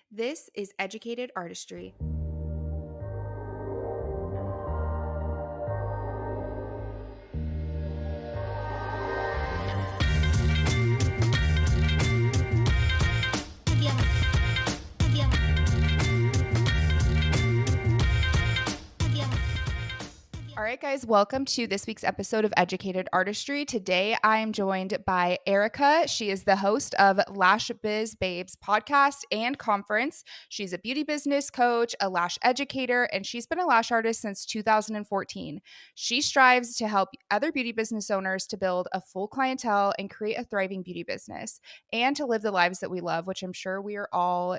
This is Educated Artistry. All right, guys, welcome to this week's episode of Educated Artistry. Today, I am joined by Erica. She is the host of Lash Biz Babes podcast and conference. She's a beauty business coach, a lash educator, and she's been a lash artist since 2014. She strives to help other beauty business owners to build a full clientele and create a thriving beauty business and to live the lives that we love, which I'm sure we are all,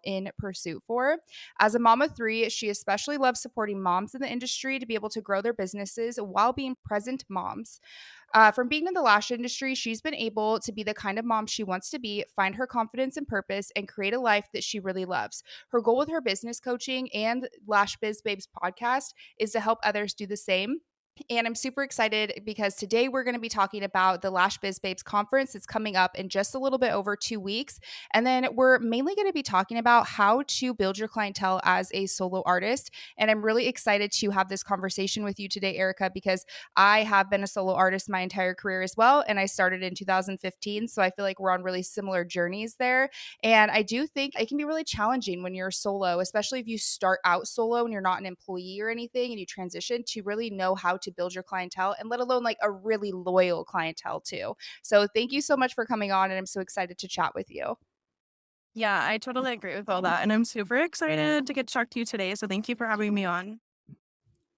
in pursuit for. As a mom of three, she especially loves supporting moms in the industry to be able to grow their businesses while being present moms. From being in the lash industry, she's been able to be the kind of mom she wants to be, find her confidence and purpose, and create a life that she really loves. Her goal with her business coaching and Lash Biz Babes podcast is to help others do the same. And I'm super excited because today we're going to be talking about the Lash Biz Babes conference. It's coming up in just a little bit over 2 weeks. And then we're mainly going to be talking about how to build your clientele as a solo artist. And I'm really excited to have this conversation with you today, Erica, because I have been a solo artist my entire career as well. And I started in 2015. So I feel like we're on really similar journeys there. And I do think it can be really challenging when you're solo, especially if you start out solo and you're not an employee or anything and you transition to really know how to build your clientele and let alone like a really loyal clientele too. So thank you so much for coming on and I'm so excited to chat with you. Yeah, I totally agree with all that. And I'm super excited to get to talk to you today. So thank you for having me on.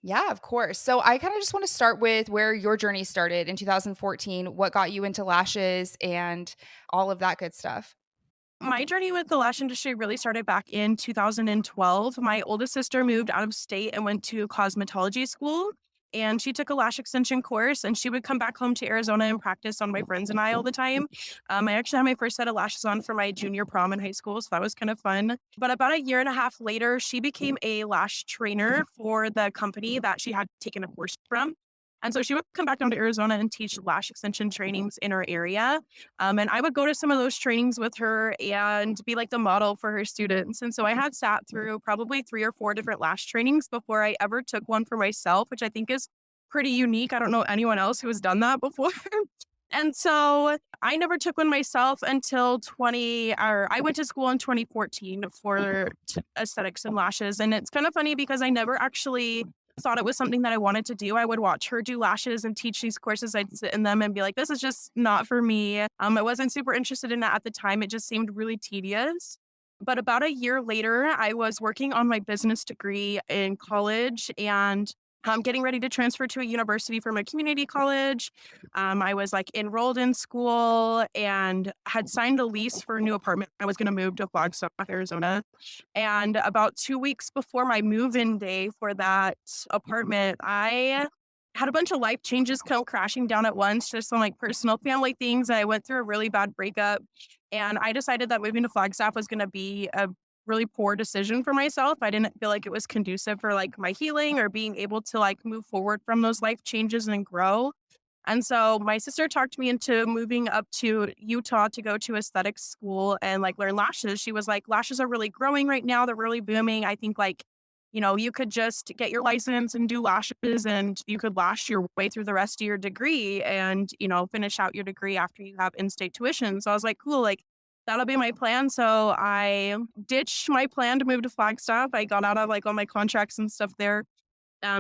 Yeah, of course. So I kind of just want to start with where your journey started in 2014, what got you into lashes and all of that good stuff. My journey with the lash industry really started back in 2012. My oldest sister moved out of state and went to cosmetology school. And she took a lash extension course and she would come back home to Arizona and practice on my friends and I all the time. I actually had my first set of lashes on for my junior prom in high school. So that was kind of fun. But about a year and a half later, she became a lash trainer for the company that she had taken a course from. And so she would come back down to Arizona and teach lash extension trainings in her area. And I would go to some of those trainings with her and be like the model for her students. And so I had sat through probably 3 or 4 different lash trainings before I ever took one for myself, which I think is pretty unique. I don't know anyone else who has done that before. And so I never took one myself until I went to school in 2014 for aesthetics and lashes. And it's kind of funny because I never actually thought it was something that I wanted to do. I would watch her do lashes and teach these courses. I'd sit in them and be like, this is just not for me. I wasn't super interested in that at the time. It just seemed really tedious. But about a year later, I was working on my business degree in college and getting ready to transfer to a university from a community college. I was like enrolled in school and had signed a lease for a new apartment. I was going to move to Flagstaff, Arizona. And about 2 weeks before my move-in day for that apartment, I had a bunch of life changes come crashing down at once, just some like personal family things. I went through a really bad breakup and I decided that moving to Flagstaff was going to be a really poor decision for myself. I didn't feel like it was conducive for like my healing or being able to like move forward from those life changes and grow. And so my sister talked me into moving up to Utah to go to aesthetics school and like learn lashes. She was like, lashes are really growing right now. They're really booming. I think like, you could just get your license and do lashes and you could lash your way through the rest of your degree and, finish out your degree after you have in-state tuition. So I was like, cool, like that'll be my plan. So I ditched my plan to move to Flagstaff. I got out of like all my contracts and stuff there,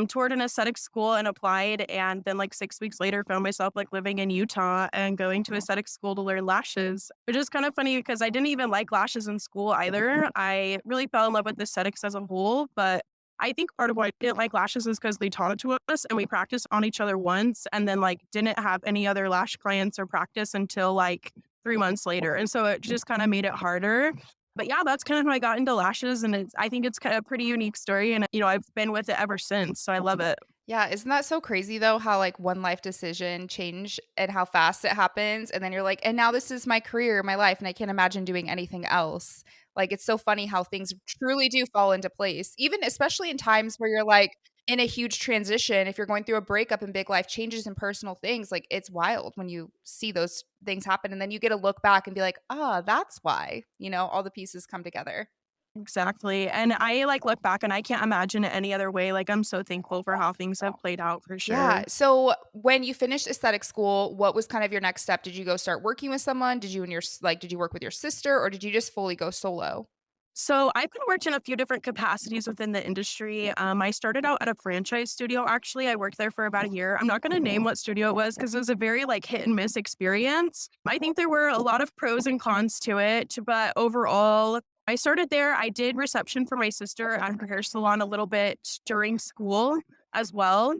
toured an aesthetic school and applied. And then like 6 weeks later, found myself like living in Utah and going to aesthetic school to learn lashes, which is kind of funny because I didn't even like lashes in school either. I really fell in love with aesthetics as a whole, but I think part of why I didn't like lashes is because they taught it to us and we practiced on each other once and then like didn't have any other lash clients or practice until like 3 months later. And so it just kind of made it harder. But yeah, that's kind of how I got into lashes. And I think it's kind of a pretty unique story. And, I've been with it ever since. So I love it. Yeah, isn't that so crazy though how like one life decision change and how fast it happens and then you're like and now this is my career, my life and I can't imagine doing anything else. Like it's so funny how things truly do fall into place. Even especially in times where you're like in a huge transition, if you're going through a breakup and big life changes and personal things, like it's wild when you see those things happen and then you get to look back and be like, "Ah, that's why." All the pieces come together. Exactly. And I like look back and I can't imagine it any other way. Like I'm so thankful for how things have played out for Yeah. sure. So when you finished aesthetic school, what was kind of your next step? Did you go start working with someone? Did you and your like did you work with your sister or did you just fully go solo? So I've been worked in a few different capacities within the industry. I started out at a franchise studio. Actually, I worked there for about a year. I'm not going to name what studio it was because it was a very like hit and miss experience. I think there were a lot of pros and cons to it, but overall, I started there. I did reception for my sister at her hair salon a little bit during school as well.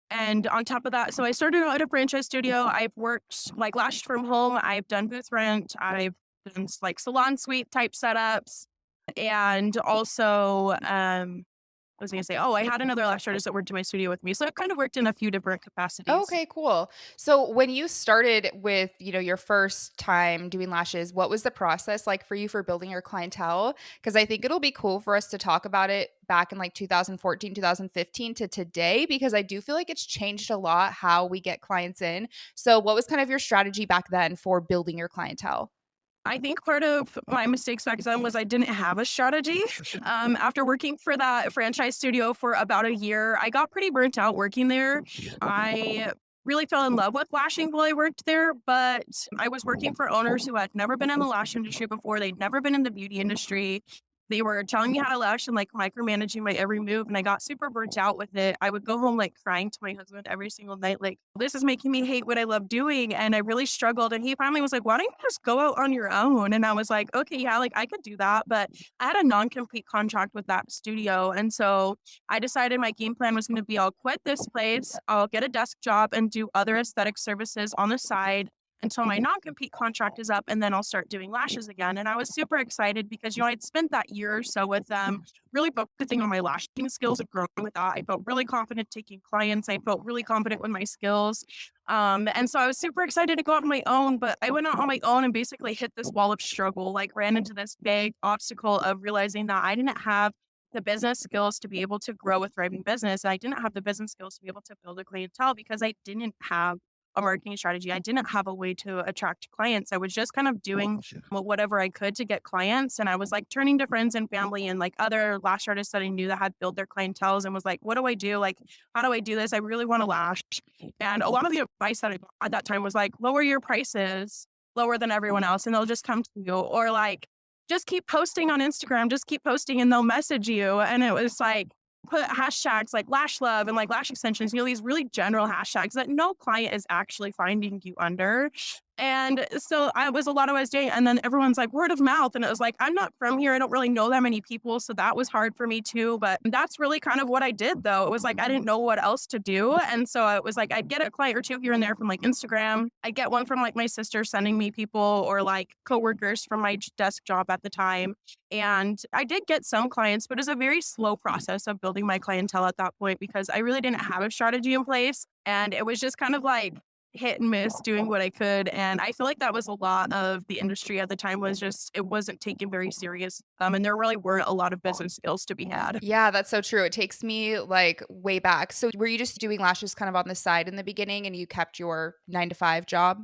And on top of that, so I started out at a franchise studio. I've worked like lashed from home. I've done booth rent. I've done like salon suite type setups. And also, I was gonna say, oh, I had another lash artist that worked in my studio with me. So it kind of worked in a few different capacities. Okay, cool. So when you started with, your first time doing lashes, what was the process like for you for building your clientele? Because I think it'll be cool for us to talk about it back in like 2014, 2015 to today, because I do feel like it's changed a lot how we get clients in. So what was kind of your strategy back then for building your clientele? I think part of my mistakes back then was I didn't have a strategy. After working for that franchise studio for about a year, I got pretty burnt out working there. I really fell in love with lashing while I worked there, but I was working for owners who had never been in the lash industry before. They'd never been in the beauty industry. They were telling me how to lash and like micromanaging my every move. And I got super burnt out with it. I would go home like crying to my husband every single night, like, this is making me hate what I love doing. And I really struggled. And he finally was like, why don't you just go out on your own? And I was like, okay, yeah, like I could do that. But I had a non compete contract with that studio. And so I decided my game plan was going to be I'll quit this place, I'll get a desk job and do other aesthetic services on the side until my non-compete contract is up and then I'll start doing lashes again. And I was super excited because I'd spent that year or so with them really focusing on my lashing skills and growing with that. I felt really confident taking clients. I felt really confident with my skills. And so I was super excited to go out on my own, but I went out on my own and basically hit this wall of struggle, like ran into this big obstacle of realizing that I didn't have the business skills to be able to grow a thriving business. I didn't have the business skills to be able to build a clientele because I didn't have a marketing strategy. I didn't have a way to attract clients. I was just kind of doing whatever I could to get clients. And I was like turning to friends and family and like other lash artists that I knew that had built their clienteles and was like, what do I do? Like, how do I do this? I really want to lash. And a lot of the advice that I got at that time was like, lower your prices lower than everyone else and they'll just come to you. Or like, just keep posting on Instagram, just keep posting and they'll message you. And it was like, put hashtags like lash love and like lash extensions, these really general hashtags that no client is actually finding you under. And so I was a lot of what I was doing. And then everyone's like word of mouth. And it was like, I'm not from here. I don't really know that many people. So that was hard for me too. But that's really kind of what I did though. It was like, I didn't know what else to do. And so it was like, I'd get a client or two here and there from like Instagram. I'd get one from like my sister sending me people or like coworkers from my desk job at the time. And I did get some clients, but it was a very slow process of building my clientele at that point because I really didn't have a strategy in place. And it was just kind of like hit and miss doing what I could. And I feel like that was a lot of the industry at the time was just, it wasn't taken very serious. And there really weren't a lot of business skills to be had. Yeah, that's so true. It takes me like way back. So were you just doing lashes kind of on the side in the beginning and you kept your 9 to 5 job?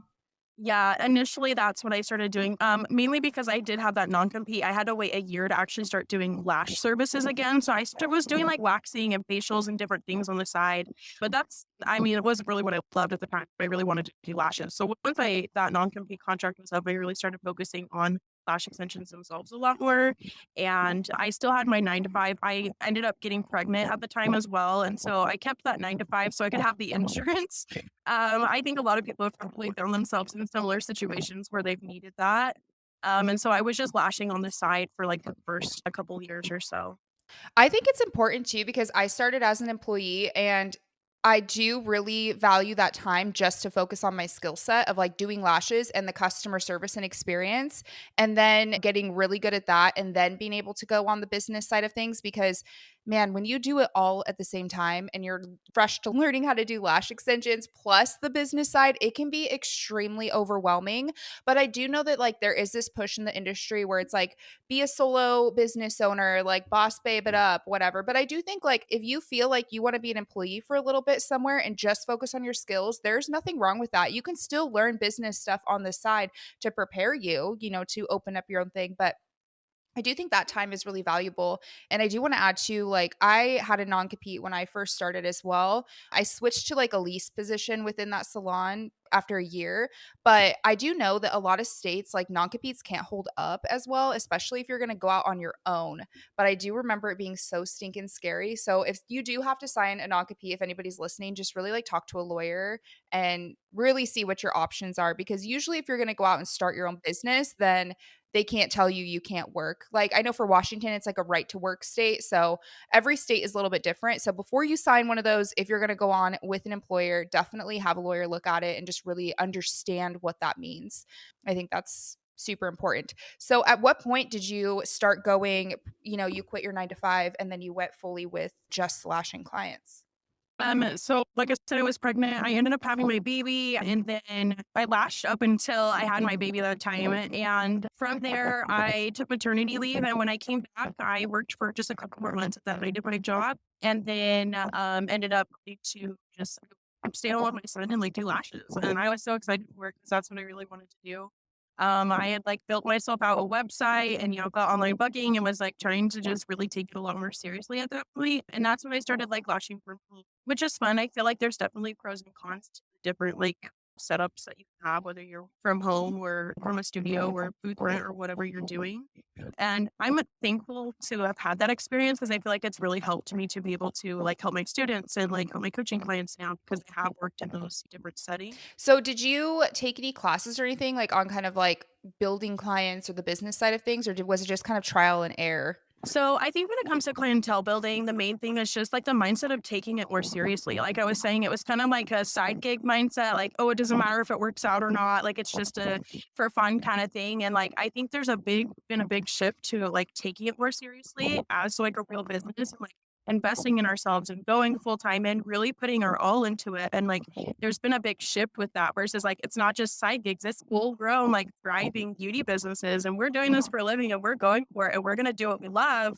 Yeah, initially that's what I started doing. Mainly because I did have that non-compete. I had to wait a year to actually start doing lash services again. So was doing like waxing and facials and different things on the side. But it wasn't really what I loved at the time. I really wanted to do lashes. So once that non-compete contract was up, I really started focusing on lash extensions themselves a lot more. And I still had my 9 to 5. I ended up getting pregnant at the time as well. And so I kept that 9 to 5 so I could have the insurance. I think a lot of people have probably found themselves in similar situations where they've needed that. And so I was just lashing on the side for like the first a couple years or so. I think it's important too because I started as an employee and I do really value that time just to focus on my skill set of like doing lashes and the customer service and experience, and then getting really good at that, and then being able to go on the business side of things. Because, man, when you do it all at the same time and you're fresh to learning how to do lash extensions plus the business side, it can be extremely overwhelming. But I do know that like there is this push in the industry where it's like, be a solo business owner, like boss babe it up, whatever. But I do think like if you feel like you want to be an employee for a little bit somewhere and just focus on your skills, there's nothing wrong with that. You can still learn business stuff on the side to prepare you, to open up your own thing. But I do think that time is really valuable. And I do want to add to like, I had a non compete when I first started as well. I switched to like a lease position within that salon after a year. But I do know that a lot of states, like non competes, can't hold up as well, especially if you're going to go out on your own. But I do remember it being so stinking scary. So if you do have to sign a non compete, if anybody's listening, just really like talk to a lawyer and really see what your options are. Because usually, if you're going to go out and start your own business, then they can't tell you you can't work. Like I know for Washington, it's like a right to work state. So every state is a little bit different. So before you sign one of those, if you're going to go on with an employer, definitely have a lawyer look at it and just really understand what that means. I think that's super important. So at what point did you start going, you quit your 9 to 5 and then you went fully with just slashing clients? So like I said, I was pregnant. I ended up having my baby and then I lashed up until I had my baby that time. And from there, I took maternity leave. And when I came back, I worked for just a couple more months at that. I did my job and then ended up getting to just stay home with my son and like do lashes. And I was so excited for it because that's what I really wanted to do. I had like built myself out a website and, got online booking and was like trying to just really take it a lot more seriously at that point. And that's when I started like lashing for me, which is fun. I feel like there's definitely pros and cons to the different like setups that you have, whether you're from home or from a studio or booth rent or whatever you're doing. And I'm thankful to have had that experience because I feel like it's really helped me to be able to like help my students and like help my coaching clients now because I have worked in those different settings. So did you take any classes or anything like on kind of like building clients or the business side of things, or was it just kind of trial and error? So I think when it comes to clientele building, the main thing is just like the mindset of taking it more seriously. Like I was saying, it was kind of like a side gig mindset, like, oh, it doesn't matter if it works out or not. Like it's just a for fun kind of thing. And like I think there's been a big shift to like taking it more seriously as like a real business and like investing in ourselves and going full time and really putting our all into it. And like there's been a big shift with that versus like it's not just side gigs, it's full grown, like thriving beauty businesses. And we're doing this for a living and we're going for it and we're gonna do what we love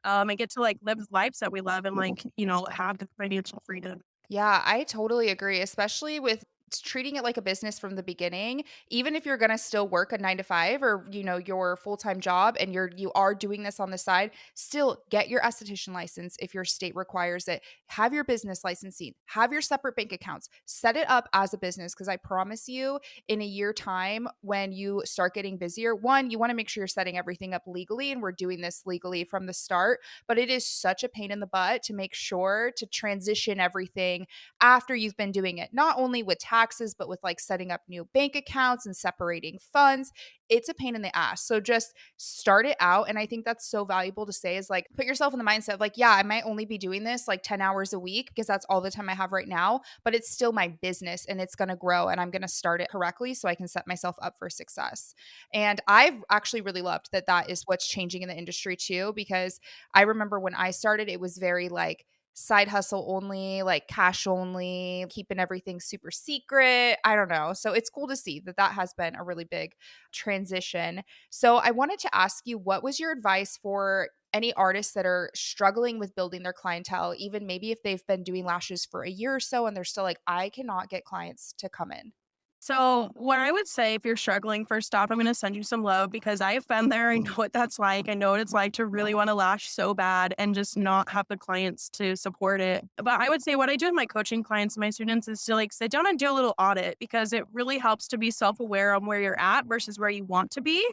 and get to like live lives that we love and like, have the financial freedom. Yeah, I totally agree, especially with treating it like a business from the beginning. Even if you're going to still work a 9 to 5 or your full-time job and you are doing this on the side, still get your esthetician license if your state requires it. Have your business licensing, have your separate bank accounts. Set it up as a business because I promise you in a year time when you start getting busier, one, you want to make sure you're setting everything up legally and we're doing this legally from the start, but it is such a pain in the butt to make sure to transition everything after you've been doing it, not only with taxes, but with like setting up new bank accounts and separating funds. It's a pain in the ass. So just start it out. And I think that's so valuable to say is like, put yourself in the mindset of like, yeah, I might only be doing this like 10 hours a week because that's all the time I have right now, but it's still my business and it's going to grow and I'm going to start it correctly so I can set myself up for success. And I've actually really loved that that is what's changing in the industry too, because I remember when I started, it was very like, side hustle only, like cash only, keeping everything super secret. I don't know. So it's cool to see that that has been a really big transition. So I wanted to ask you, what was your advice for any artists that are struggling with building their clientele, even maybe if they've been doing lashes for a year or so and they're still like, I cannot get clients to come in? So, what I would say if you're struggling, first off, I'm going to send you some love because I have been there. I know what that's like. I know what it's like to really want to lash so bad and just not have the clients to support it. But I would say what I do with my coaching clients and my students is to like sit down and do a little audit because it really helps to be self aware on where you're at versus where you want to be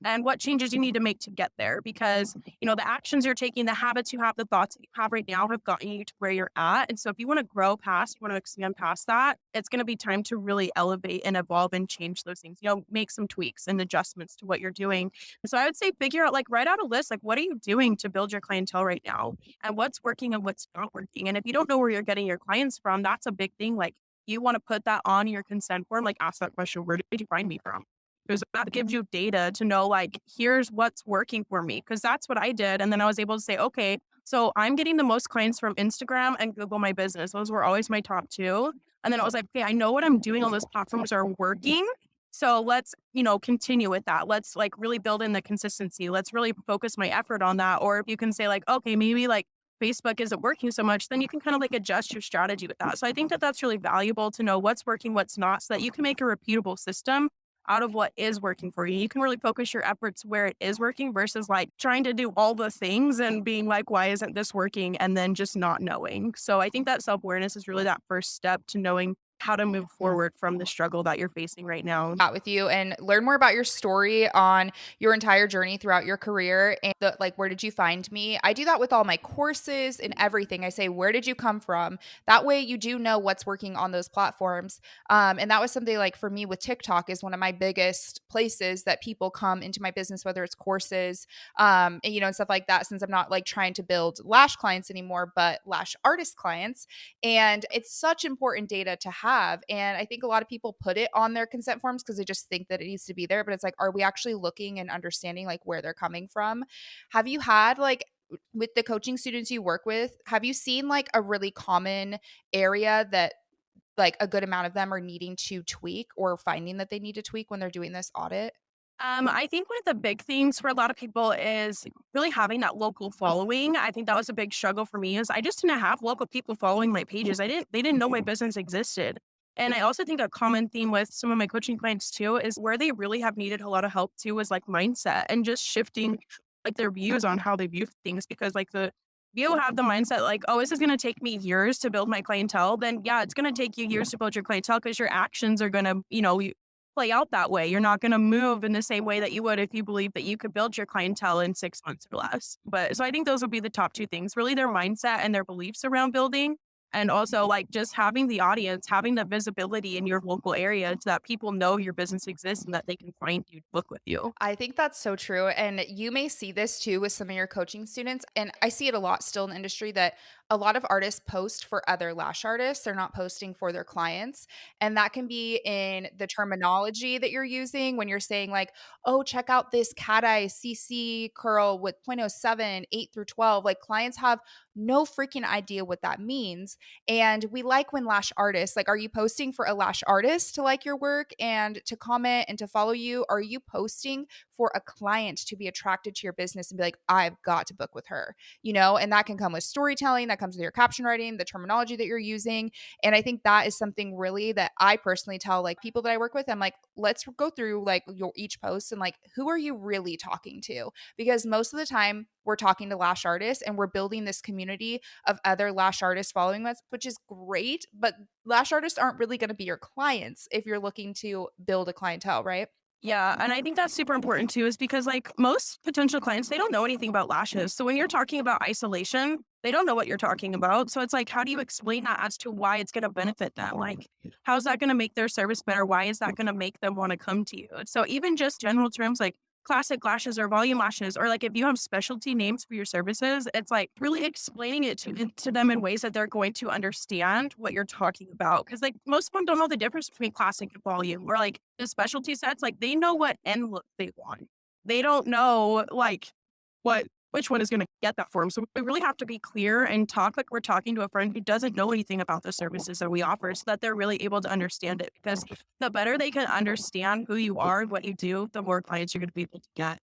and what changes you need to make to get there. Because, the actions you're taking, the habits you have, the thoughts that you have right now have gotten you to where you're at. And so, if you want to grow past, you want to expand past that, it's going to be time to really elevate and evolve and change those things, make some tweaks and adjustments to what you're doing. And so I would say figure out, like, write out a list, like, what are you doing to build your clientele right now and what's working and what's not working. And if you don't know where you're getting your clients from, that's a big thing. Like, you want to put that on your consent form, like, ask that question, where did you find me from? Because that gives you data to know, like, here's what's working for me. Because that's what I did. And then I was able to say, okay, so I'm getting the most clients from Instagram and Google My Business. Those were always my top two. And then I was like, okay, I know what I'm doing on those platforms are working. So let's, continue with that. Let's like really build in the consistency. Let's really focus my effort on that. Or if you can say like, okay, maybe like Facebook isn't working so much, then you can kind of like adjust your strategy with that. So I think that that's really valuable to know what's working, what's not, so that you can make a repeatable system out of what is working for you. You can really focus your efforts where it is working versus like trying to do all the things and being like, why isn't this working? And then just not knowing. So I think that self-awareness is really that first step to knowing how to move forward from the struggle that you're facing right now. Out with you and learn more about your story on your entire journey throughout your career and like where did you find me. I do that with all my courses and everything. I say, where did you come from? That way you do know what's working on those platforms. And that was something like for me with TikTok is one of my biggest places that people come into my business, whether it's courses, and, and stuff like that, since I'm not like trying to build lash clients anymore, but lash artist clients. And it's such important data to have. And I think a lot of people put it on their consent forms because they just think that it needs to be there. But it's like, are we actually looking and understanding like where they're coming from? Have you had like with the coaching students you work with, have you seen like a really common area that like a good amount of them are needing to tweak or finding that they need to tweak when they're doing this audit? I think one of the big things for a lot of people is really having that local following. I think that was a big struggle for me is I just didn't have local people following my pages. They didn't know my business existed. And I also think a common theme with some of my coaching clients too is where they really have needed a lot of help too is like mindset and just shifting like their views on how they view things because like the you have the mindset like, oh, this is going to take me years to build my clientele, then yeah, it's going to take you years to build your clientele because your actions are going to, play out that way. You're not going to move in the same way that you would if you believe that you could build your clientele in 6 months or less. But so I think those would be the top two things, really their mindset and their beliefs around building. And also like just having the audience, having the visibility in your local area so that people know your business exists and that they can find you to book with you. I think that's so true. And you may see this too with some of your coaching students. And I see it a lot still in the industry that a lot of artists post for other lash artists. They're not posting for their clients. And that can be in the terminology that you're using when you're saying, like, oh, check out this cat eye CC curl with 0.07, 8 through 12. Like, clients have no freaking idea what that means. And we like when lash artists, like, are you posting for a lash artist to like your work and to comment and to follow you? Are you posting for a client to be attracted to your business and be like, I've got to book with her, and that can come with storytelling, that comes with your caption writing, the terminology that you're using. And I think that is something really that I personally tell like people that I work with. I'm like, let's go through like your each post and like, who are you really talking to? Because most of the time we're talking to lash artists and we're building this community of other lash artists following us, which is great. But lash artists aren't really going to be your clients if you're looking to build a clientele, right? Yeah, and I think that's super important too, is because like most potential clients, they don't know anything about lashes. So when you're talking about isolation, they don't know what you're talking about. So it's like, how do you explain that as to why it's going to benefit them? Like, how's that going to make their service better? Why is that going to make them want to come to you? So even just general terms like classic lashes or volume lashes, or like if you have specialty names for your services, it's like really explaining it to them in ways that they're going to understand what you're talking about. Cause like most of them don't know the difference between classic and volume or like the specialty sets, like they know what end look they want. They don't know like which one is going to get that for them. So we really have to be clear and talk like we're talking to a friend who doesn't know anything about the services that we offer so that they're really able to understand it. Because the better they can understand who you are and what you do, the more clients you're going to be able to get.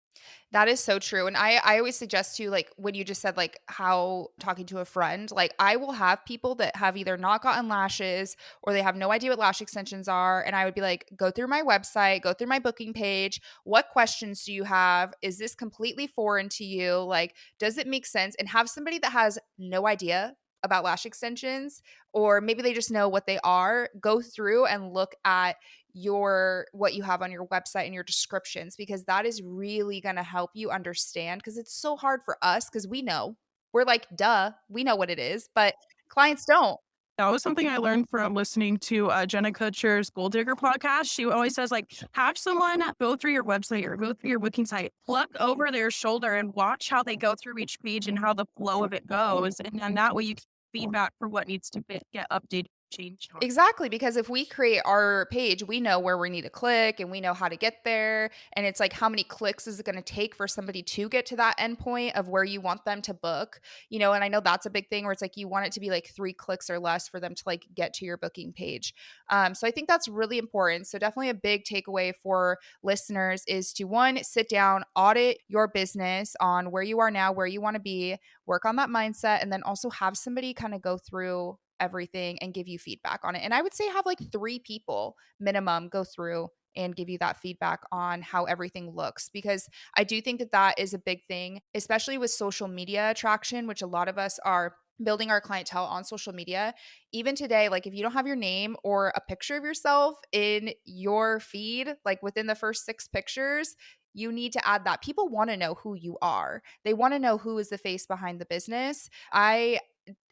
That is so true. And I always suggest to like when you just said like how talking to a friend, like I will have people that have either not gotten lashes or they have no idea what lash extensions are. And I would be like, go through my website, go through my booking page. What questions do you have? Is this completely foreign to you? Like, does it make sense? And have somebody that has no idea about lash extensions, or maybe they just know what they are, go through and look at your what you have on your website and your descriptions, because that is really going to help you understand, because it's so hard for us because we know, we're like, duh, we know what it is, but clients don't. That was something I learned from listening to Jenna Kutcher's Gold Digger podcast. She always says, like, have someone go through your website or go through your booking site, look over their shoulder and watch how they go through each page and how the flow of it goes. And then that way you can feedback for what needs to get updated, changed on. Exactly, because if we create our page, we know where we need to click and we know how to get there. And it's like, how many clicks is it going to take for somebody to get to that endpoint of where you want them to book? And I know that's a big thing where it's like you want it to be like 3 clicks or less for them to like get to your booking page. So I think that's really important. So definitely a big takeaway for listeners is to one, sit down, audit your business on where you are now, where you want to be, work on that mindset, and then also have somebody kind of go through everything and give you feedback on it. And I would say have like 3 people minimum go through and give you that feedback on how everything looks. Because I do think that that is a big thing, especially with social media attraction, which a lot of us are building our clientele on social media. Even today, like if you don't have your name or a picture of yourself in your feed, like within the first 6 pictures, you need to add that. People want to know who you are. They want to know who is the face behind the business. I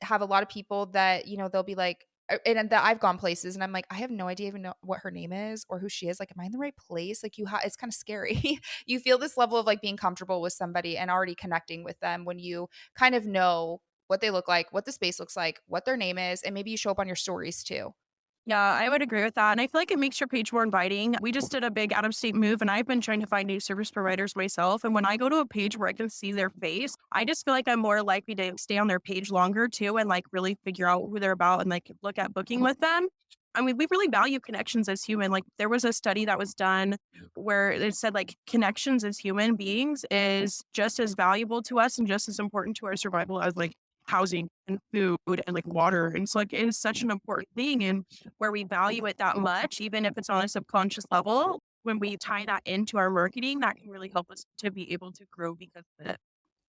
have a lot of people that, they'll be like, and that I've gone places and I'm like, I have no idea even know what her name is or who she is. Like, am I in the right place? Like, it's kind of scary. You feel this level of like being comfortable with somebody and already connecting with them when you kind of know what they look like, what the space looks like, what their name is, and maybe you show up on your stories too. Yeah, I would agree with that. And I feel like it makes your page more inviting. We just did a big out of state move and I've been trying to find new service providers myself. And when I go to a page where I can see their face, I just feel like I'm more likely to stay on their page longer too and like really figure out who they're about and like look at booking with them. I mean, we really value connections as human. Like there was a study that was done where it said like connections as human beings is just as valuable to us and just as important to our survival as like housing and food and like water. And it's like it is such an important thing. And where we value it that much, even if it's on a subconscious level, when we tie that into our marketing, that can really help us to be able to grow because of it.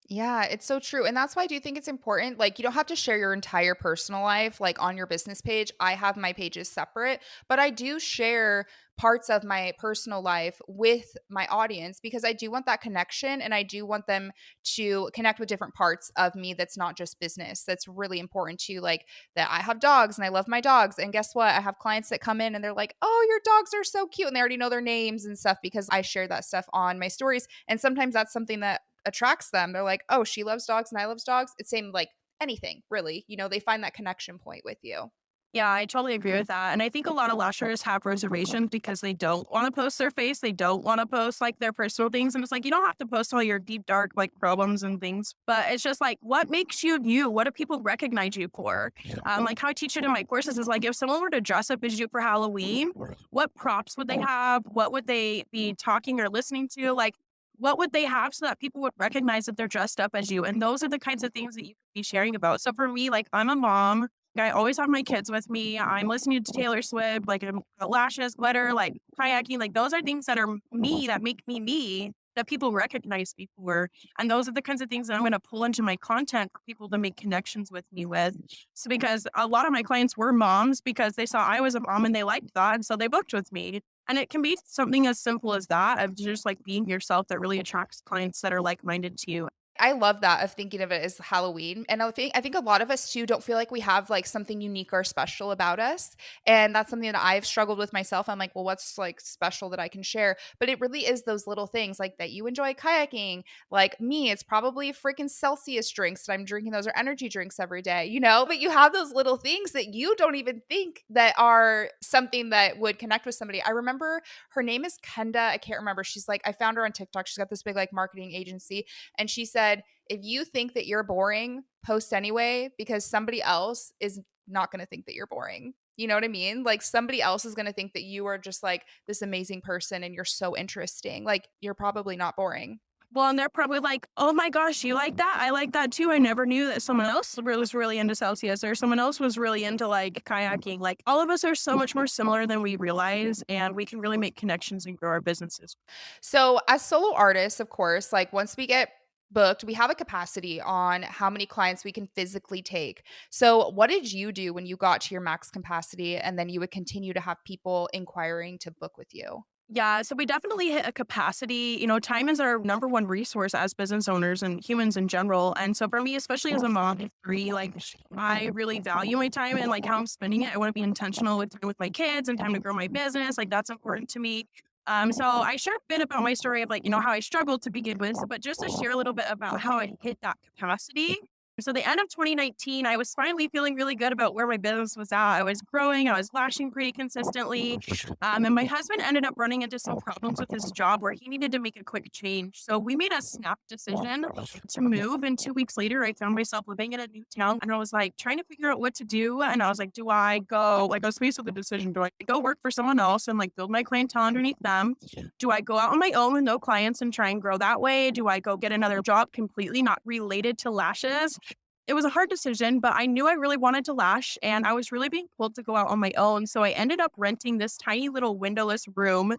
Yeah, it's so true. And that's why I do think it's important. Like, you don't have to share your entire personal life, like on your business page. I have my pages separate, but I do share parts of my personal life with my audience because I do want that connection and I do want them to connect with different parts of me that's not just business. That's really important to like that I have dogs and I love my dogs. And guess what? I have clients that come in and they're like, oh, your dogs are so cute. And they already know their names and stuff because I share that stuff on my stories. And sometimes that's something that attracts them. They're like, "Oh, she loves dogs and I loves dogs." It's same like anything, really. They find that connection point with you. Yeah, I totally agree with that. And I think a lot of lashers have reservations because they don't want to post their face. They don't want to post like their personal things. And it's like, you don't have to post all your deep, dark like problems and things. But it's just like, what makes you you? What do people recognize you for? Like how I teach it in my courses is like, if someone were to dress up as you for Halloween, what props would they have? What would they be talking or listening to? Like, what would they have so that people would recognize that they're dressed up as you? And those are the kinds of things that you could be sharing about. So for me, like I'm a mom. I always have my kids with me. I'm listening to Taylor Swift, like lashes, glitter, like kayaking. Like those are things that are me, that make me me, that people recognize me for. And those are the kinds of things that I'm going to pull into my content for people to make connections with me with. So because a lot of my clients were moms because they saw I was a mom and they liked that. And so they booked with me. And it can be something as simple as that, of just like being yourself that really attracts clients that are like minded to you. I love that of thinking of it as Halloween. And I think a lot of us too don't feel like we have like something unique or special about us. And that's something that I've struggled with myself. I'm like, well, what's like special that I can share? But it really is those little things like that you enjoy kayaking. Like me, it's probably freaking Celsius drinks that I'm drinking. Those are energy drinks every day. But you have those little things that you don't even think that are something that would connect with somebody. I remember her name is Kenda. I can't remember. She's like, I found her on TikTok. She's got this big like marketing agency and she said, if you think that you're boring, post anyway, because somebody else is not going to think that you're boring. You know what I mean? Like somebody else is going to think that you are just like this amazing person and you're so interesting. Like you're probably not boring. Well, and they're probably like, oh my gosh, you like that? I like that too. I never knew that someone else was really into Celsius or someone else was really into like kayaking. Like all of us are so much more similar than we realize, and we can really make connections and grow our businesses. So, as solo artists, of course, like once we get booked, we have a capacity on how many clients we can physically take. So, what did you do when you got to your max capacity and then you would continue to have people inquiring to book with you? Yeah, so we definitely hit a capacity. You know, time is our number one resource as business owners and humans in general. And so for me, especially as a mom of three, like I really value my time and like how I'm spending it. I want to be intentional with time with my kids and time to grow my business. Like that's important to me. So I share a bit about my story of like, how I struggled to begin with, but just to share a little bit about how I hit that capacity. So the end of 2019, I was finally feeling really good about where my business was at. I was growing, I was lashing pretty consistently. And my husband ended up running into some problems with his job where he needed to make a quick change. So we made a snap decision to move. And 2 weeks later, I found myself living in a new town and I was like trying to figure out what to do. And I was like, do I go, like, I was faced with the decision, do I go work for someone else and like build my clientele underneath them? Do I go out on my own with no clients and try and grow that way? Do I go get another job completely not related to lashes? It was a hard decision, but I knew I really wanted to lash and I was really being pulled to go out on my own. So I ended up renting this tiny little windowless room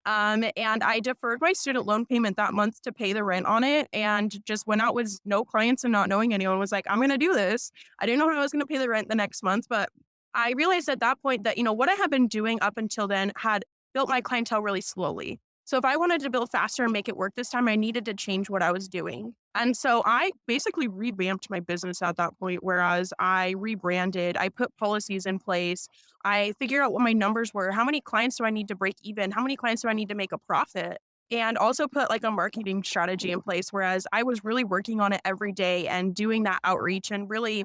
And I deferred my student loan payment that month to pay the rent on it and just went out with no clients and not knowing anyone. Was like, I'm going to do this. I didn't know how I was going to pay the rent the next month, but I realized at that point that, what I had been doing up until then had built my clientele really slowly. So if I wanted to build faster and make it work this time, I needed to change what I was doing. And so I basically revamped my business at that point, whereas I rebranded, I put policies in place, I figured out what my numbers were. How many clients do I need to break even? How many clients do I need to make a profit? And also put like a marketing strategy in place. Whereas I was really working on it every day and doing that outreach and really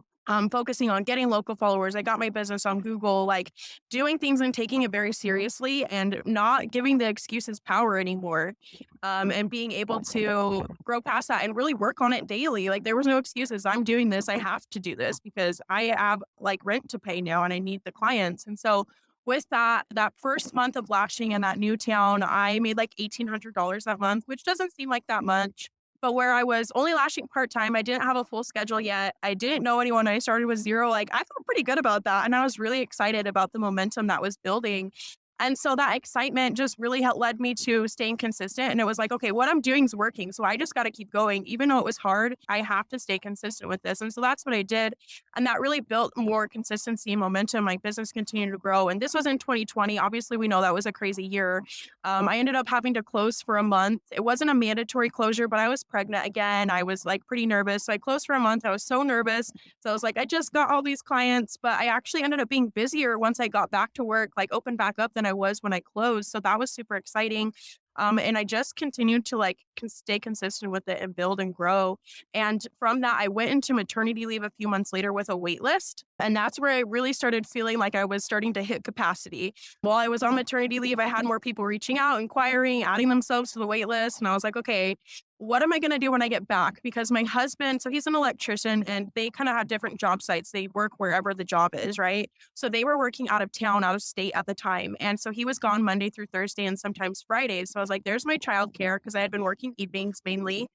focusing on getting local followers. I got my business on Google, like doing things and taking it very seriously and not giving the excuses power anymore. And being able to grow past that and really work on it daily. Like there was no excuses. I'm doing this. I have to do this because I have like rent to pay now and I need the clients. And so with that first month of lashing in that new town, I made like $1,800 that month, which doesn't seem like that much. But where I was only lashing part time, I didn't have a full schedule yet. I didn't know anyone. I started with zero. Like I felt pretty good about that. And I was really excited about the momentum that was building. And so that excitement just really led me to staying consistent. And it was like, okay, what I'm doing is working. So I just got to keep going. Even though it was hard, I have to stay consistent with this. And so that's what I did. And that really built more consistency and momentum. My business continued to grow. And this was in 2020. Obviously, we know that was a crazy year. I ended up having to close for a month. It wasn't a mandatory closure, but I was pregnant again. I was like pretty nervous. So I closed for a month. I was so nervous. So I was like, I just got all these clients, but I actually ended up being busier once I got back to work, like opened back up than I was when I closed. So that was super exciting. And I just continued to like stay consistent with it and build and grow. And from that, I went into maternity leave a few months later with a wait list. And that's where I really started feeling like I was starting to hit capacity. While I was on maternity leave, I had more people reaching out, inquiring, adding themselves to the wait list. And I was like, okay, what am I going to do when I get back? Because my husband, so he's an electrician and they kind of have different job sites. They work wherever the job is, right? So they were working out of town, out of state at the time. And so he was gone Monday through Thursday and sometimes Fridays. So I was like, there's my childcare because I had been working evenings mainly.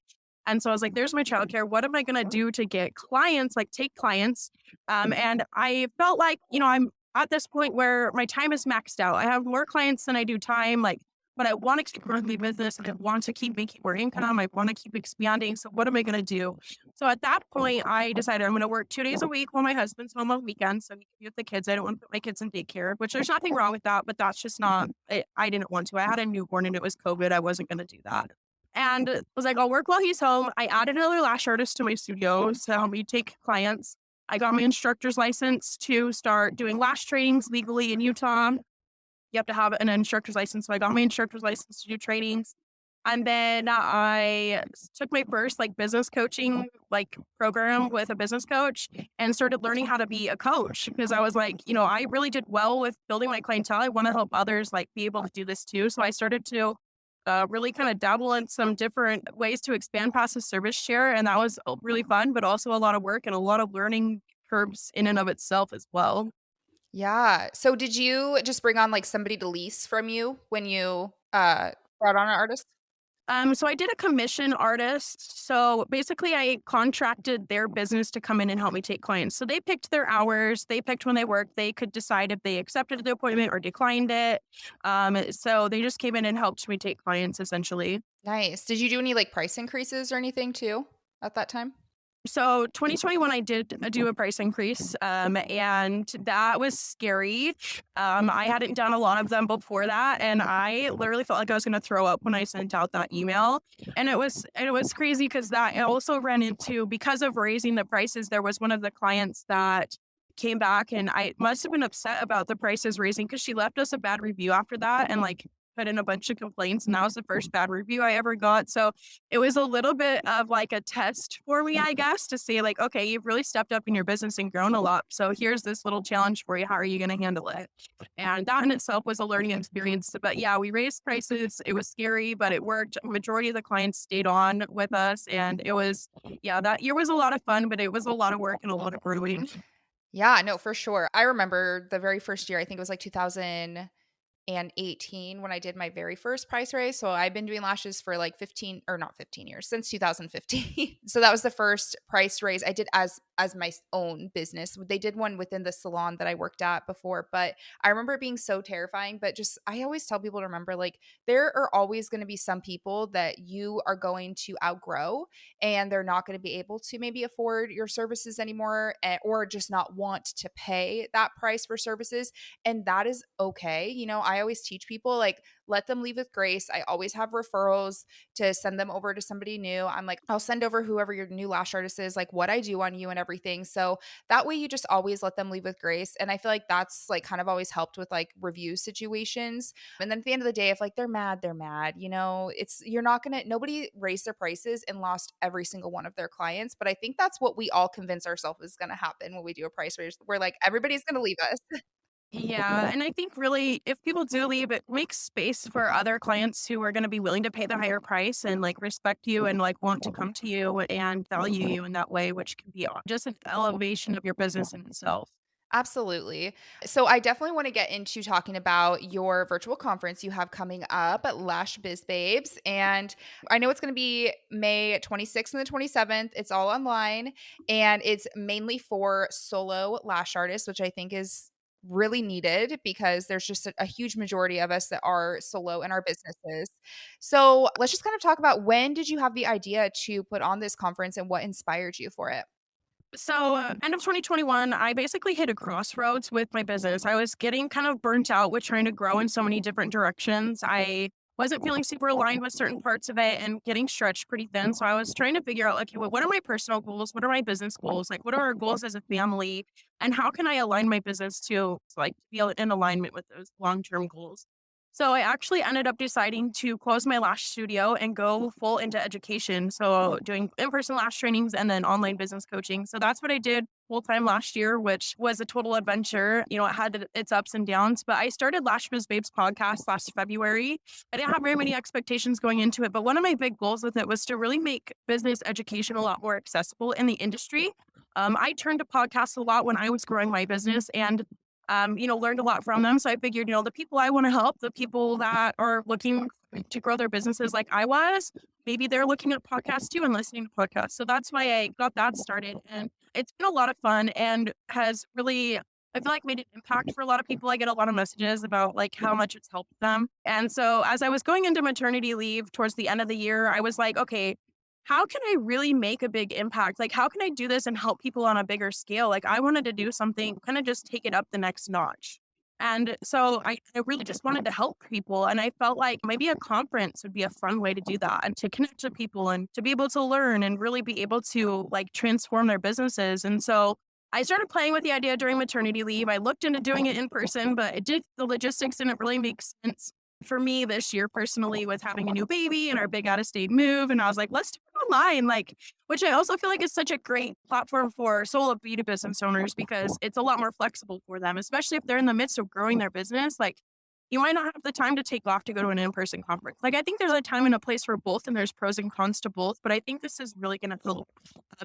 And so I was like, there's my childcare. What am I going to do to get clients, like take clients? And I felt like, I'm at this point where my time is maxed out. I have more clients than I do time. Like, but I want to keep growing my business. I want to keep making more income. I want to keep expanding. So what am I going to do? So at that point, I decided I'm going to work 2 days a week while my husband's home on weekends. So he can be with the kids. I don't want to put my kids in daycare, which there's nothing wrong with that, but that's just not, I didn't want to. I had a newborn and it was COVID. I wasn't going to do that. And I was like, I'll work while he's home. I added another lash artist to my studio to help me take clients. I got my instructor's license to start doing lash trainings legally in Utah. You have to have an instructor's license. So I got my instructor's license to do trainings. And then I took my first like business coaching like program with a business coach and started learning how to be a coach because I was like, I really did well with building my clientele. I want to help others like be able to do this too. So I started to really kind of dabble in some different ways to expand past the service share. And that was really fun, but also a lot of work and a lot of learning curves in and of itself as well. Yeah. So did you just bring on like somebody to lease from you when you brought on an artist? So I did a commission artist. So basically I contracted their business to come in and help me take clients. So they picked their hours, they picked when they worked, they could decide if they accepted the appointment or declined it. So they just came in and helped me take clients essentially. Nice. Did you do any like price increases or anything too at that time? So 2021, I did do a price increase, and that was scary. I hadn't done a lot of them before that, and I literally felt like I was going to throw up when I sent out that email. And it was crazy because that I also ran into because of raising the prices. There was one of the clients that came back, and I must have been upset about the prices raising because she left us a bad review after that, and like put in a bunch of complaints, and that was the first bad review I ever got. So it was a little bit of like a test for me, I guess, to say like, okay, you've really stepped up in your business and grown a lot. So here's this little challenge for you. How are you going to handle it? And that in itself was a learning experience. But yeah, we raised prices. It was scary, but it worked. Majority of the clients stayed on with us. And it was, yeah, that year was a lot of fun, but it was a lot of work and a lot of growing. Yeah, no, for sure. I remember the very first year, I think it was like 2019 when I did my very first price raise. So I've been doing lashes for like 15 or not 15 years, since 2015. So that was the first price raise I did as my own business. They did one within the salon that I worked at before, but I remember it being so terrifying. But just I always tell people to remember, like, there are always going to be some people that you are going to outgrow, and they're not going to be able to maybe afford your services anymore, or just not want to pay that price for services. And that is okay. I always teach people, like, let them leave with grace. I always have referrals to send them over to somebody new. I'm like, I'll send over whoever your new lash artist is, like what I do on you and everything. So that way you just always let them leave with grace. And I feel like that's like kind of always helped with like review situations. And then at the end of the day, if like they're mad, they're mad. It's you're not gonna nobody raised their prices and lost every single one of their clients. But I think that's what we all convince ourselves is gonna happen when we do a price raise. We're like, everybody's gonna leave us. Yeah, and I think really if people do leave, it makes space for other clients who are going to be willing to pay the higher price and like respect you and like want to come to you and value you in that way, which can be just an elevation of your business in itself. Absolutely. So I definitely want to get into talking about your virtual conference you have coming up at Lash Biz Babes. And I know it's going to be May 26th and the 27th. It's all online, and it's mainly for solo lash artists, which I think is really needed because there's just a huge majority of us that are solo in our businesses. So let's just kind of talk about, when did you have the idea to put on this conference and what inspired you for it? So, end of 2021, I basically hit a crossroads with my business. I was getting kind of burnt out with trying to grow in so many different directions. I wasn't feeling super aligned with certain parts of it and getting stretched pretty thin. So, I was trying to figure out, like, what are my personal goals? What are my business goals? Like, what are our goals as a family? And how can I align my business to, like, be in alignment with those long term goals? So I actually ended up deciding to close my lash studio and go full into education. So doing in-person lash trainings and then online business coaching. So that's what I did full time last year, which was a total adventure. It had its ups and downs, but I started Lash Biz Babes podcast last February. I didn't have very many expectations going into it, but one of my big goals with it was to really make business education a lot more accessible in the industry. I turned to podcasts a lot when I was growing my business and learned a lot from them. So I figured, the people I want to help, the people that are looking to grow their businesses like I was, maybe they're looking at podcasts too and listening to podcasts. So that's why I got that started. And it's been a lot of fun and has really, I feel like, made an impact for a lot of people. I get a lot of messages about like how much it's helped them. And so as I was going into maternity leave towards the end of the year, I was like, okay, how can I really make a big impact? Like, how can I do this and help people on a bigger scale? Like, I wanted to do something, kind of just take it up the next notch. And so I really just wanted to help people. And I felt like maybe a conference would be a fun way to do that and to connect to people and to be able to learn and really be able to like transform their businesses. And so I started playing with the idea during maternity leave. I looked into doing it in person, but the logistics didn't really make sense for me this year personally with having a new baby and our big out of state move. And I was like, let's do it online, like, which I also feel like is such a great platform for solo beauty business owners because it's a lot more flexible for them, especially if they're in the midst of growing their business. Like, you might not have the time to take off to go to an in-person conference. Like, I think there's a time and a place for both, and there's pros and cons to both. But I think this is really going to help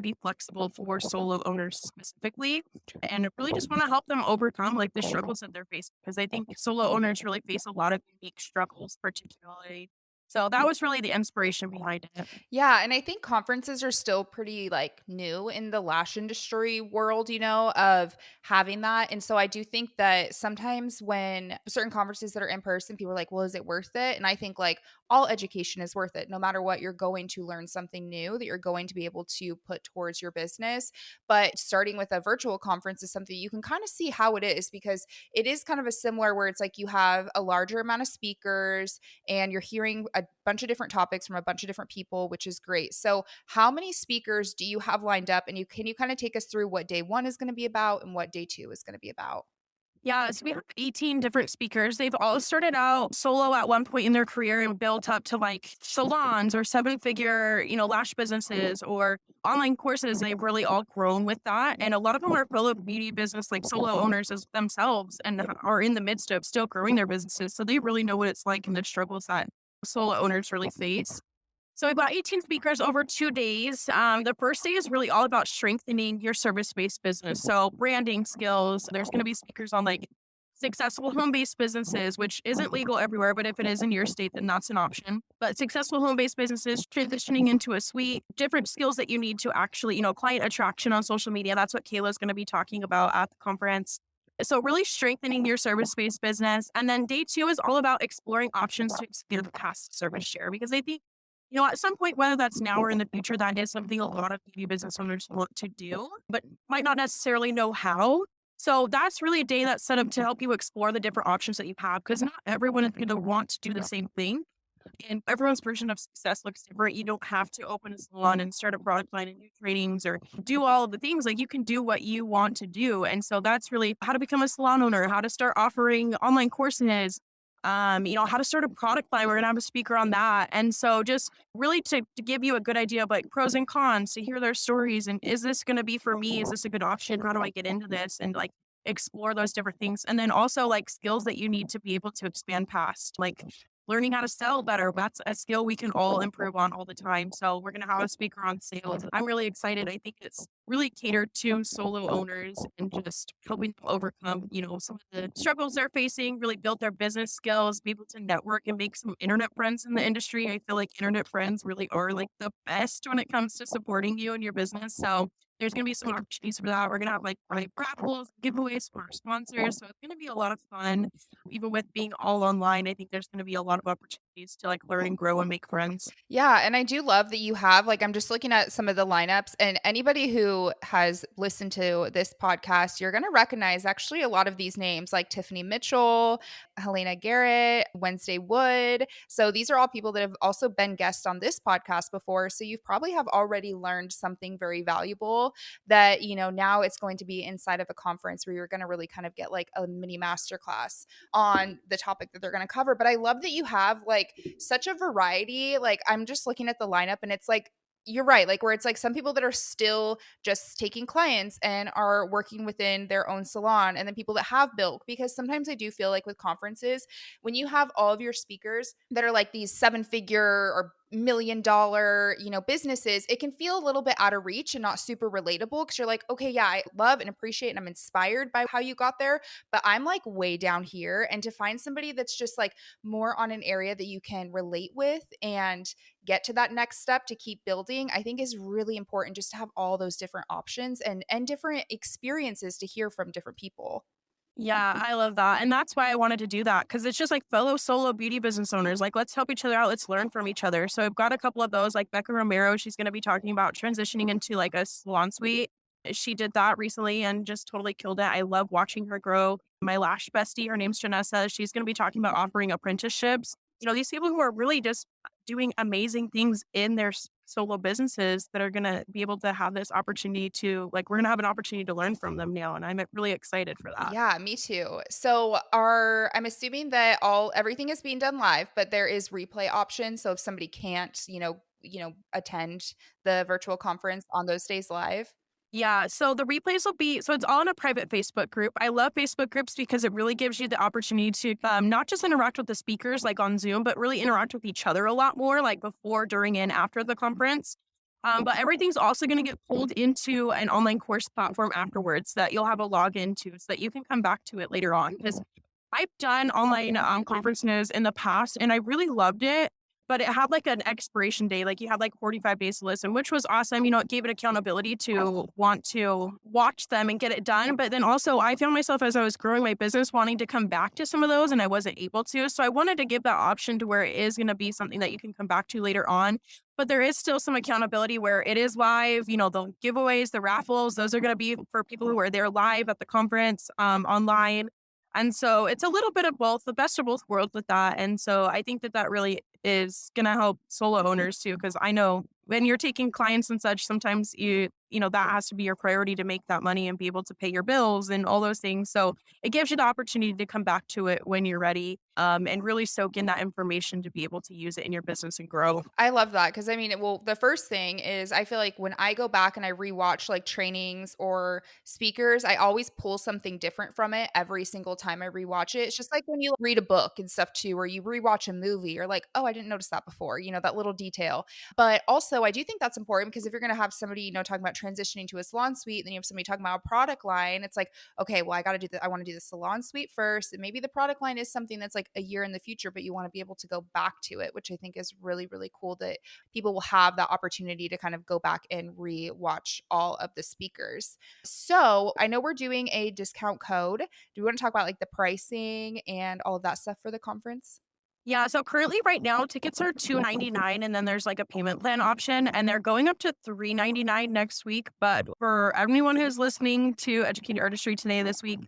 be flexible for solo owners specifically, and really just want to help them overcome like the struggles that they're facing because I think solo owners really face a lot of unique struggles, particularly. So that was really the inspiration behind it. Yeah, and I think conferences are still pretty like new in the lash industry world, of having that. And so I do think that sometimes when certain conferences that are in person, people are like, well, is it worth it? And I think like all education is worth it. No matter what, you're going to learn something new that you're going to be able to put towards your business. But starting with a virtual conference is something you can kind of see how it is, because it is kind of a similar where it's like you have a larger amount of speakers and you're hearing a bunch of different topics from a bunch of different people, which is great. So, how many speakers do you have lined up? And can you kind of take us through what day one is going to be about and what day two is going to be about? Yeah, so we have 18 different speakers. They've all started out solo at one point in their career and built up to like salons or seven-figure, lash businesses or online courses. They've really all grown with that. And a lot of them are fellow beauty business, like solo owners as themselves and are in the midst of still growing their businesses. So they really know what it's like and the struggles that solo owners really face. So we've got 18 speakers over 2 days. The first day is really all about strengthening your service-based business. So branding skills. There's going to be speakers on like successful home-based businesses, which isn't legal everywhere, but if it is in your state, then that's an option. But successful home-based businesses transitioning into a suite, different skills that you need to actually, client attraction on social media. That's what Kayla's going to be talking about at the conference. So really strengthening your service-based business. And then day two is all about exploring options to expand past service share because I think at some point, whether that's now or in the future, that is something a lot of beauty business owners want to do, but might not necessarily know how. So that's really a day that's set up to help you explore the different options that you have because not everyone is going to want to do the same thing. And everyone's version of success looks different. You don't have to open a salon and start a product line and do trainings or do all of the things. Like you can do what you want to do. And so that's really how to become a salon owner, how to start offering online courses, how to start a product line. We're gonna have a speaker on that. And so just really to give you a good idea of like pros and cons, to hear their stories and is this gonna be for me? Is this a good option? How do I get into this? And like explore those different things. And then also like skills that you need to be able to expand past. Like learning how to sell better. That's a skill we can all improve on all the time. So we're going to have a speaker on sales. I'm really excited. I think it's really catered to solo owners and just helping them overcome, some of the struggles they're facing, really build their business skills, be able to network and make some internet friends in the industry. I feel like internet friends really are like the best when it comes to supporting you and your business. So there's going to be some opportunities for that. We're going to have like raffles, giveaways for our sponsors. So it's going to be a lot of fun even with being all online, I think there's going to be a lot of opportunities to like learn and grow and make friends. Yeah, and I do love that you have like I'm just looking at some of the lineups and anybody who has listened to this podcast, you're going to recognize actually a lot of these names like Tiffany Mitchell, Helena Garrett, Wednesday Wood. So these are all people that have also been guests on this podcast before, so you probably have already learned something very valuable that, now it's going to be inside of a conference where you're going to really kind of get like a mini masterclass on the topic that they're going to cover. But I love that you have like such a variety. Like I'm just looking at the lineup and it's like you're right, like where it's like some people that are still just taking clients and are working within their own salon, and then people that have built, because sometimes I do feel like with conferences, when you have all of your speakers that are like these seven figure or $1 million, businesses, it can feel a little bit out of reach and not super relatable because you're like, okay, yeah, I love and appreciate and I'm inspired by how you got there, but I'm like way down here. And to find somebody that's just like more on an area that you can relate with and get to that next step to keep building, I think is really important just to have all those different options and different experiences to hear from different people. Yeah, I love that. And that's why I wanted to do that because it's just like fellow solo beauty business owners. Like, let's help each other out. Let's learn from each other. So I've got a couple of those, like Becca Romero. She's going to be talking about transitioning into like a salon suite. She did that recently and just totally killed it. I love watching her grow. My lash bestie, her name's Janessa. She's going to be talking about offering apprenticeships. These people who are really just doing amazing things in their solo businesses that are going to be able to have this opportunity to like, we're going to have an opportunity to learn from them now. And I'm really excited for that. Yeah, me too. So I'm assuming that all everything is being done live, but there is replay option. So if somebody can't, attend the virtual conference on those days live. Yeah, so the replays will be so it's all in a private Facebook group. I love Facebook groups because it really gives you the opportunity to not just interact with the speakers like on Zoom, but really interact with each other a lot more, like before, during, and after the conference. But everything's also going to get pulled into an online course platform afterwards that you'll have a login to so that you can come back to it later on. Because I've done online conferences in the past and I really loved it, but it had like an expiration date. Like you had like 45 days to listen, which was awesome. It gave it accountability to want to watch them and get it done. But then also I found myself as I was growing my business wanting to come back to some of those and I wasn't able to. So I wanted to give that option to where it is going to be something that you can come back to later on. But there is still some accountability where it is live, the giveaways, the raffles, those are going to be for people who are there live at the conference, online. And so it's a little bit of both, the best of both worlds with that. And so I think that that really is going to help solo owners too, because I know when you're taking clients and such, sometimes that has to be your priority to make that money and be able to pay your bills and all those things. So it gives you the opportunity to come back to it when you're ready, and really soak in that information to be able to use it in your business and grow. I love that because I mean, the first thing is I feel like when I go back and I rewatch like trainings or speakers, I always pull something different from it every single time I rewatch it. It's just like when you read a book and stuff too, or you rewatch a movie, you're like, oh, I didn't notice that before, that little detail. But also, I do think that's important because if you're going to have somebody, talking about transitioning to a salon suite, then you have somebody talking about a product line. It's like, okay, well, I want to do the salon suite first. And maybe the product line is something that's like a year in the future, but you want to be able to go back to it, which I think is really, really cool that people will have that opportunity to kind of go back and re-watch all of the speakers. So I know we're doing a discount code. Do we want to talk about like the pricing and all of that stuff for the conference? Yeah, so currently right now tickets are $299 and then there's like a payment plan option and they're going up to $399 next week. But for everyone who's listening to Educated Artistry today this week,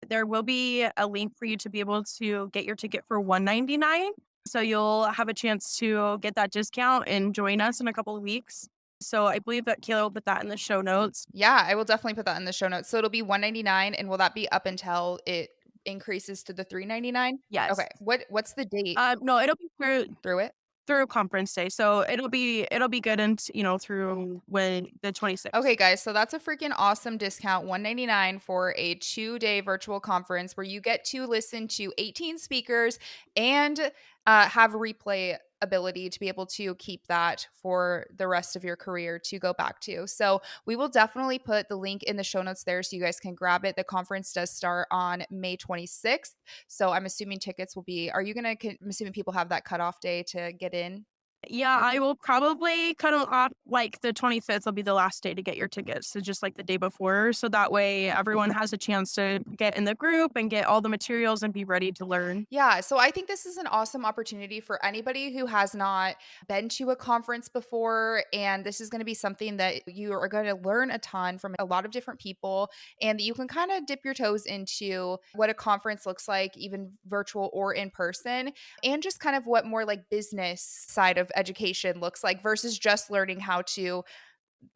there will be a link for you to be able to get your ticket for $199. So you'll have a chance to get that discount and join us in a couple of weeks. So I believe that Kayla will put that in the show notes. Yeah, I will definitely put that in the show notes. So it'll be 199, and will that be up until it increases to the 399? Yes. Okay. What's the date No, it'll be through it? through conference day. So it'll be good and through when the 26th. Okay, guys, so that's a freaking awesome discount, 199 for a 2-day virtual conference where you get to listen to 18 speakers and have replay ability to be able to keep that for the rest of your career to go back to. So we will definitely put the link in the show notes there so you guys can grab it. The conference does start on May 26th. So I'm assuming tickets will be, I'm assuming people have that cutoff day to get in. Yeah, I will probably cut them off like the 25th will be the last day to get your tickets. So just like the day before. So that way everyone has a chance to get in the group and get all the materials and be ready to learn. Yeah, so I think this is an awesome opportunity for anybody who has not been to a conference before. And this is going to be something that you are going to learn a ton from a lot of different people, and that you can kind of dip your toes into what a conference looks like, even virtual or in person, and just kind of what more like business side of education looks like versus just learning how to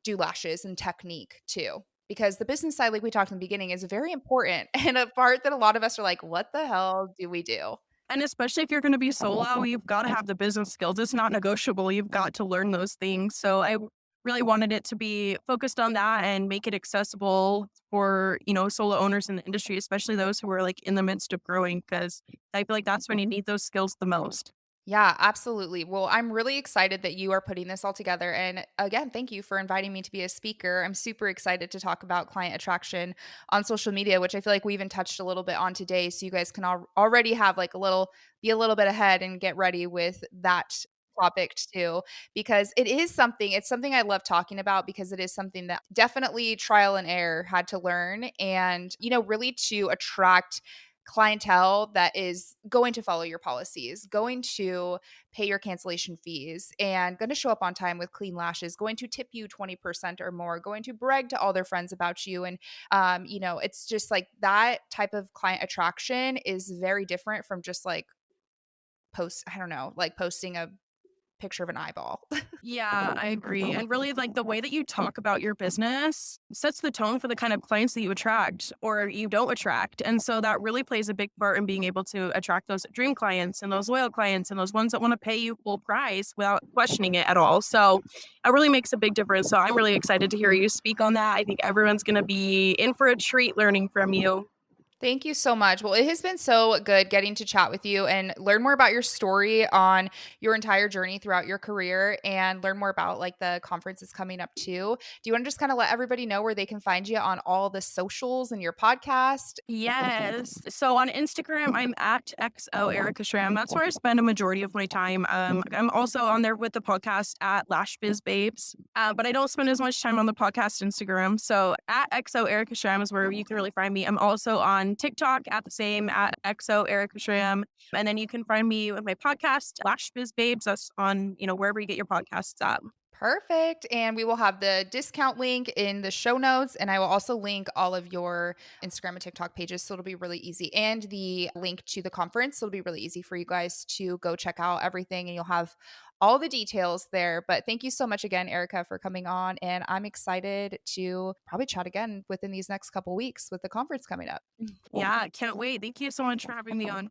do lashes and technique too. Because the business side, like we talked in the beginning, is very important and a part that a lot of us are like, what the hell do we do? And especially if you're going to be solo, you've got to have the business skills. It's not negotiable. You've got to learn those things. So I really wanted it to be focused on that and make it accessible for, solo owners in the industry, especially those who are like in the midst of growing, because I feel like that's when you need those skills the most. Yeah, absolutely. Well, I'm really excited that you are putting this all together. And again, thank you for inviting me to be a speaker. I'm super excited to talk about client attraction on social media, which I feel like we even touched a little bit on today. So you guys can already have like be a little bit ahead and get ready with that topic too, because it's something I love talking about because it is something that definitely trial and error had to learn, and really to attract clientele that is going to follow your policies, going to pay your cancellation fees, and going to show up on time with clean lashes, going to tip you 20% or more, going to brag to all their friends about you. And, it's just like that type of client attraction is very different from just like I don't know, like posting a picture of an eyeball. Yeah, I agree. And really, like the way that you talk about your business sets the tone for the kind of clients that you attract or you don't attract. And so that really plays a big part in being able to attract those dream clients and those loyal clients and those ones that want to pay you full price without questioning it at all. So it really makes a big difference. So I'm really excited to hear you speak on that. I think everyone's going to be in for a treat learning from you. Thank you so much. Well, it has been so good getting to chat with you and learn more about your story on your entire journey throughout your career and learn more about like the conferences coming up too. Do you want to just kind of let everybody know where they can find you on all the socials and your podcast? Yes. So on Instagram, I'm at XO Erica Schramm. That's where I spend a majority of my time. I'm also on there with the podcast at Lash Biz Babes, but I don't spend as much time on the podcast Instagram. So at XO Erica Schramm is where you can really find me. I'm also on TikTok at the same at XO Erica Schramm. And then you can find me with my podcast, Lash Biz Babes. That's on, wherever you get your podcasts at. Perfect. And we will have the discount link in the show notes. And I will also link all of your Instagram and TikTok pages. So it'll be really easy. And the link to the conference. So it'll be really easy for you guys to go check out everything and you'll have all the details there. But thank you so much again, Erica, for coming on. And I'm excited to probably chat again within these next couple weeks with the conference coming up. Yeah, can't wait. Thank you so much for having me on.